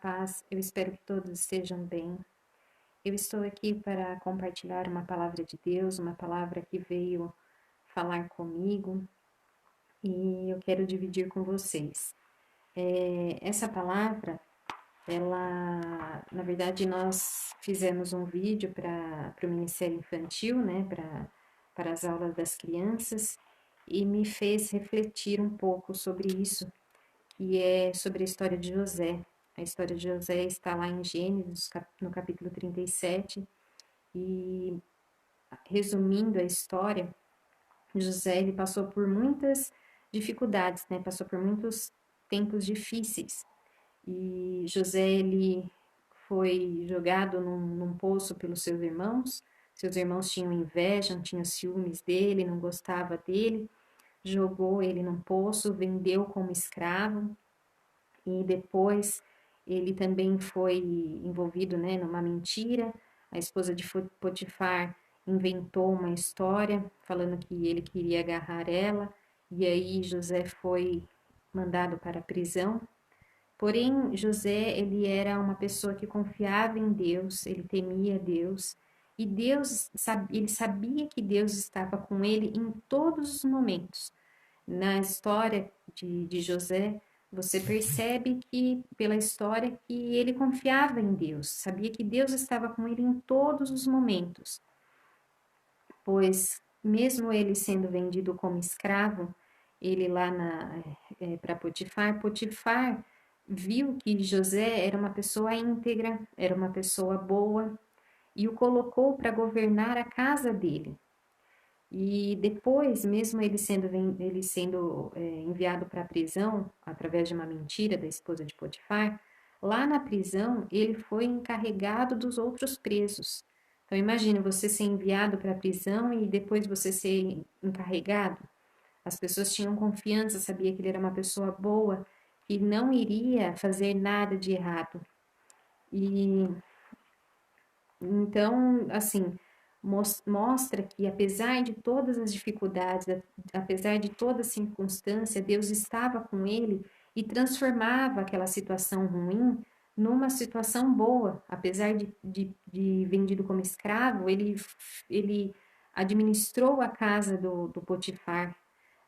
paz, eu espero que todos estejam bem. Eu estou aqui para compartilhar uma palavra de Deus, uma palavra que veio falar comigo e eu quero dividir com vocês. Essa palavra, na verdade, nós fizemos um vídeo para o Ministério Infantil, né, para as aulas das crianças, e me fez refletir um pouco sobre isso, que é sobre a história de José. A história de José está lá em Gênesis, no capítulo 37, e resumindo a história, José ele passou por muitas dificuldades, né? Passou por muitos tempos difíceis. E José ele foi jogado num poço pelos seus irmãos. Seus irmãos tinham inveja, tinham ciúmes dele, não gostava dele. Jogou ele num poço, vendeu como escravo e depois ele também foi envolvido, né, numa mentira. A esposa de Potifar inventou uma história falando que ele queria agarrar ela, e aí José foi mandado para a prisão. Porém, José, ele era uma pessoa que confiava em Deus, ele temia Deus, e ele sabia que Deus estava com ele em todos os momentos. Na história de José, você percebe que, pela história, que ele confiava em Deus, sabia que Deus estava com ele em todos os momentos, pois, mesmo ele sendo vendido como escravo, ele lá para Potifar, Potifar viu que José era uma pessoa íntegra, era uma pessoa boa, e o colocou para governar a casa dele. E depois, mesmo ele sendo enviado para a prisão, através de uma mentira da esposa de Potifar, lá na prisão ele foi encarregado dos outros presos. Então imagine você ser enviado para a prisão e depois você ser encarregado. As pessoas tinham confiança, sabia que ele era uma pessoa boa, que não iria fazer nada de errado. E então, assim, mostra que apesar de todas as dificuldades, apesar de toda circunstância, Deus estava com ele e transformava aquela situação ruim numa situação boa. Apesar de vendido como escravo, ele administrou a casa do Potifar.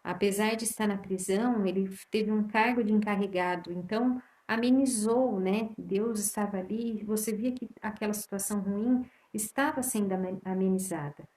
Apesar de estar na prisão, ele teve um cargo de encarregado. Então, amenizou, né? Deus estava ali, você via que aquela situação ruim estava sendo amenizada.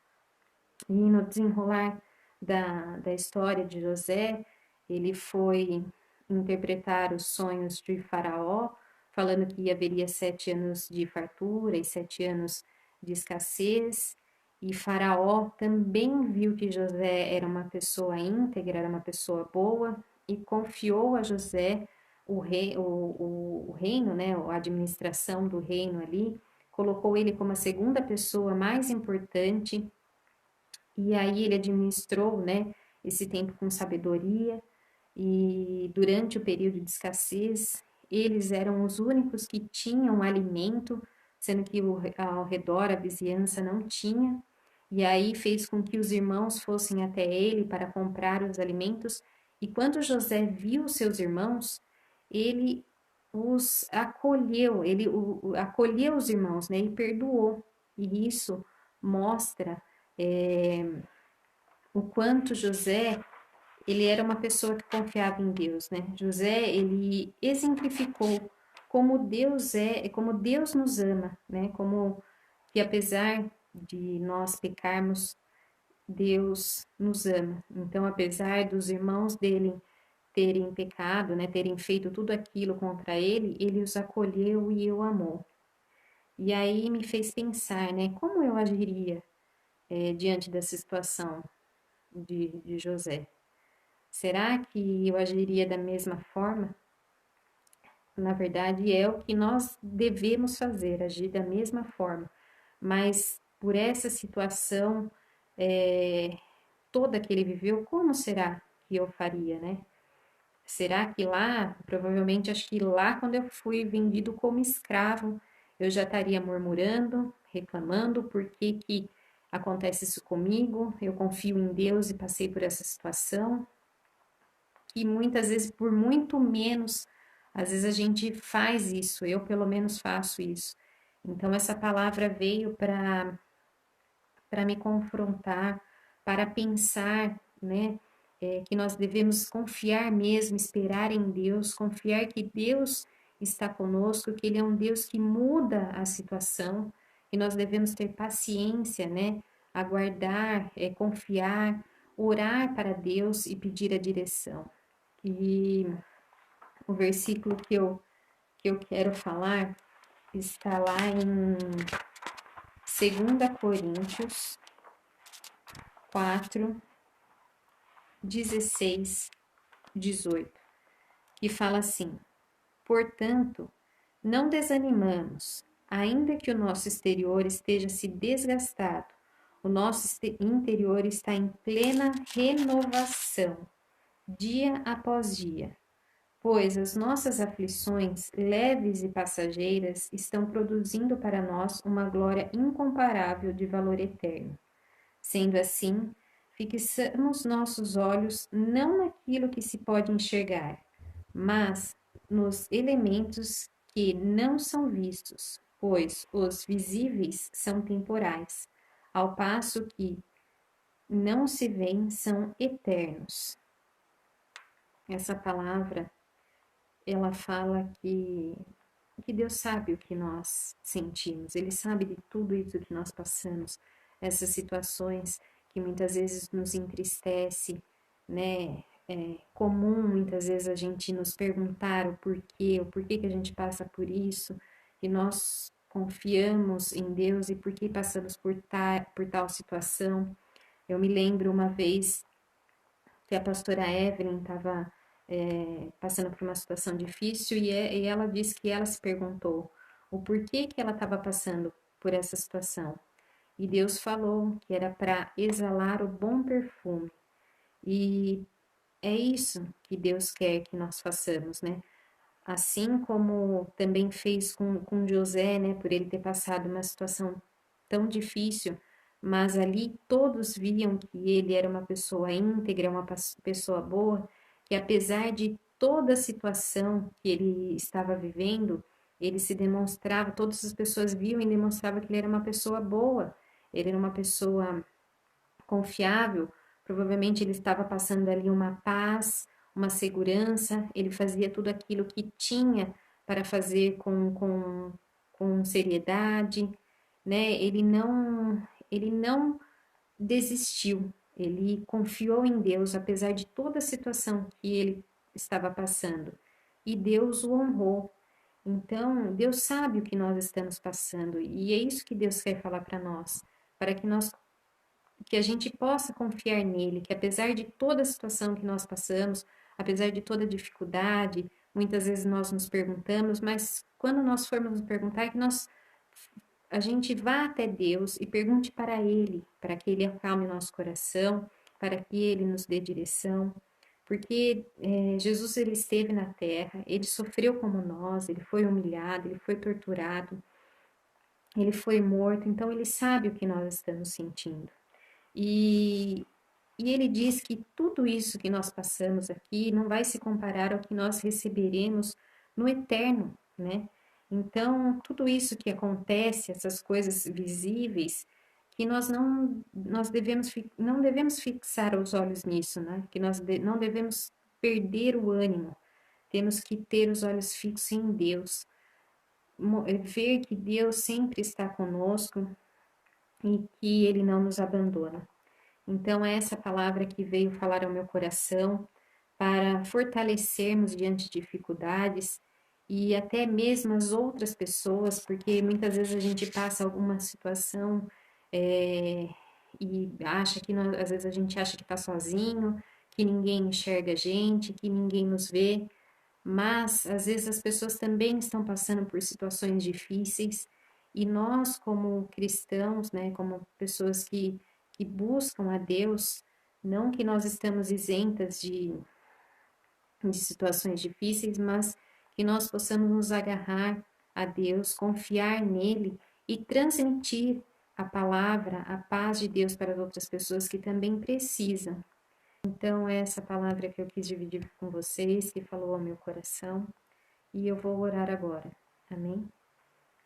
E no desenrolar da história de José, ele foi interpretar os sonhos de Faraó, falando que haveria 7 anos de fartura e 7 anos de escassez. E Faraó também viu que José era uma pessoa íntegra, era uma pessoa boa, e confiou a José o reino, né, a administração do reino ali, colocou ele como a segunda pessoa mais importante, e aí ele administrou, né, esse tempo com sabedoria, e durante o período de escassez, eles eram os únicos que tinham alimento, sendo que ao redor a vizinhança não tinha, e aí fez com que os irmãos fossem até ele para comprar os alimentos, e quando José viu seus irmãos, ele os acolheu, acolheu os irmãos, né, e perdoou, e isso mostra o quanto José ele era uma pessoa que confiava em Deus, né? José, ele exemplificou como Deus como Deus nos ama, né? Como que apesar de nós pecarmos, Deus nos ama. Então, apesar dos irmãos dele terem pecado, né, terem feito tudo aquilo contra ele, ele os acolheu e o amou. E aí me fez pensar, né, como eu agiria diante dessa situação de José? Será que eu agiria da mesma forma? Na verdade, é o que nós devemos fazer, agir da mesma forma. Mas por essa situação toda que ele viveu, como será que eu faria, né? Será que lá, provavelmente, acho que lá, quando eu fui vendido como escravo, eu já estaria murmurando, reclamando, por que que acontece isso comigo? Eu confio em Deus e passei por essa situação. Que muitas vezes, por muito menos, Às vezes a gente faz isso, eu pelo menos faço isso. Então essa palavra veio para me confrontar, para pensar, né, que nós devemos confiar mesmo, esperar em Deus, confiar que Deus está conosco, que Ele é um Deus que muda a situação, que nós devemos ter paciência, né, aguardar, confiar, orar para Deus e pedir a direção. E o versículo que eu quero falar está lá em 2 Coríntios 4, 16, 18, que fala assim: portanto, não desanimamos, ainda que o nosso exterior esteja se desgastado, o nosso interior está em plena renovação, dia após dia, pois as nossas aflições, leves e passageiras, estão produzindo para nós uma glória incomparável de valor eterno. Sendo assim, fixamos nossos olhos não naquilo que se pode enxergar, mas nos elementos que não são vistos, pois os visíveis são temporais, ao passo que não se veem são eternos. Essa palavra, ela fala que Deus sabe o que nós sentimos, Ele sabe de tudo isso que nós passamos, essas situações que muitas vezes nos entristece, né? É comum muitas vezes a gente nos perguntar o porquê que a gente passa por isso, e nós confiamos em Deus e por que passamos por tal situação. Eu me lembro uma vez que a pastora Evelyn estava passando por uma situação difícil e ela disse que ela se perguntou o porquê que ela estava passando por essa situação. E Deus falou que era para exalar o bom perfume. E é isso que Deus quer que nós façamos, né? Assim como também fez com José, né? Por ele ter passado uma situação tão difícil, mas ali todos viam que ele era uma pessoa íntegra, uma pessoa boa, que apesar de toda a situação que ele estava vivendo, ele se demonstrava, todas as pessoas viam e demonstravam que ele era uma pessoa boa, ele era uma pessoa confiável, provavelmente ele estava passando ali uma paz, uma segurança, ele fazia tudo aquilo que tinha para fazer com seriedade, né? Ele não desistiu, ele confiou em Deus, apesar de toda a situação que ele estava passando, e Deus o honrou. Então, Deus sabe o que nós estamos passando, e é isso que Deus quer falar para nós, para que a gente possa confiar nele, que apesar de toda a situação que nós passamos, apesar de toda a dificuldade, muitas vezes nós nos perguntamos, mas quando nós formos nos perguntar, que a gente vá até Deus e pergunte para Ele, para que Ele acalme nosso coração, para que Ele nos dê direção, porque Jesus ele esteve na terra, Ele sofreu como nós, Ele foi humilhado, Ele foi torturado, Ele foi morto, então Ele sabe o que nós estamos sentindo. E, e ele diz que tudo isso que nós passamos aqui não vai se comparar ao que nós receberemos no eterno, né? Então, tudo isso que acontece, essas coisas visíveis, que não devemos fixar os olhos nisso, né? Que não devemos perder o ânimo. Temos que ter os olhos fixos em Deus, ver que Deus sempre está conosco e que Ele não nos abandona. Então, é essa palavra que veio falar ao meu coração para fortalecermos diante de dificuldades e até mesmo as outras pessoas, porque muitas vezes a gente passa alguma situação e acha que, às vezes a gente acha que está sozinho, que ninguém enxerga a gente, que ninguém nos vê, mas às vezes as pessoas também estão passando por situações difíceis e nós, como cristãos, né, como pessoas que buscam a Deus, não que nós estamos isentas de situações difíceis, mas que nós possamos nos agarrar a Deus, confiar nele e transmitir a palavra, a paz de Deus para as outras pessoas que também precisam. Então, é essa palavra que eu quis dividir com vocês, que falou ao meu coração. e eu vou orar agora. Amém?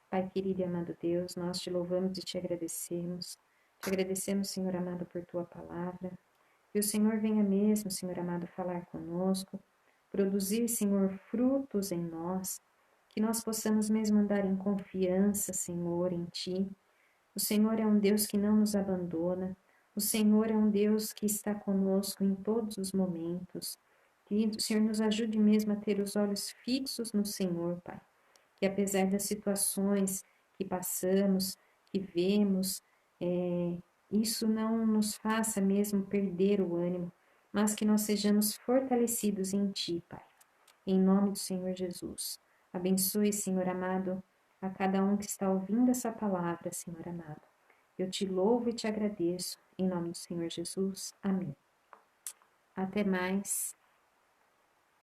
Pai querido e amado Deus, nós te louvamos e te agradecemos. Te agradecemos, Senhor amado, por tua palavra. Que o Senhor venha mesmo, Senhor amado, falar conosco, produzir, Senhor, frutos em nós, que nós possamos mesmo andar em confiança, Senhor, em Ti. O Senhor é um Deus que não nos abandona, o Senhor é um Deus que está conosco em todos os momentos. Que o Senhor nos ajude mesmo a ter os olhos fixos no Senhor, Pai. Que apesar das situações que passamos, que vemos, isso não nos faça mesmo perder o ânimo, mas que nós sejamos fortalecidos em Ti, Pai. Em nome do Senhor Jesus. Abençoe, Senhor amado, a cada um que está ouvindo essa palavra, Senhor amado. Eu te louvo e te agradeço. Em nome do Senhor Jesus. Amém. Até mais.